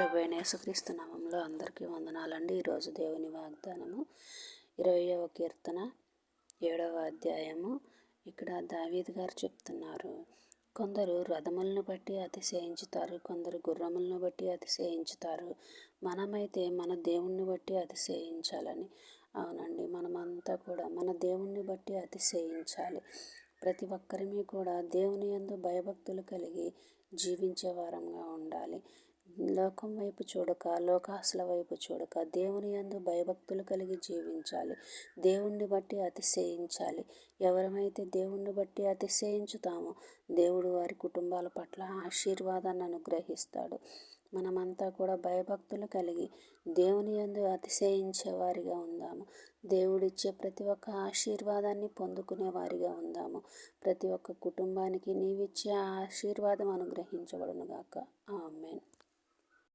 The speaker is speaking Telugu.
ప్రభు అయిన యేసుక్రీస్తు నామంలో అందరికీ వందనాలండి. ఈరోజు దేవుని వాగ్దానము 20వ కీర్తన 7వ అధ్యాయము. ఇక్కడ దావీదు గారు చెప్తున్నారు, కొందరు రథములను బట్టి అతిశయించుతారు, కొందరు గుర్రములను బట్టి అతిశయించుతారు, మనమైతే మన దేవుణ్ణి బట్టి అతిశయించాలని. అవునండి, మనమంతా కూడా మన దేవుణ్ణి బట్టి అతిశయించాలి. ప్రతి ఒక్కరిని కూడా దేవుని యందు భయభక్తులు కలిగి జీవించే వారంగా ఉండాలి. లోకం వైపు చూడక, లోకాసుల వైపు చూడక దేవుని యందు భయభక్తులు కలిగి జీవించాలి. దేవుణ్ణి బట్టి అతిశయించాలి. ఎవరమైతే దేవుణ్ణి బట్టి అతిశయించుతామో దేవుడు వారి కుటుంబాల పట్ల ఆశీర్వాదాన్ని అనుగ్రహిస్తాడు. మనమంతా కూడా భయభక్తులు కలిగి దేవుని యందు అతిశయించే వారిగా ఉందాము. దేవుడిచ్చే ప్రతి ఒక్క ఆశీర్వాదాన్ని పొందుకునే వారిగా ఉందాము. ప్రతి ఒక్క కుటుంబానికి నీవిచ్చే ఆశీర్వాదం అనుగ్రహించబడును గాక. ఆమేన్.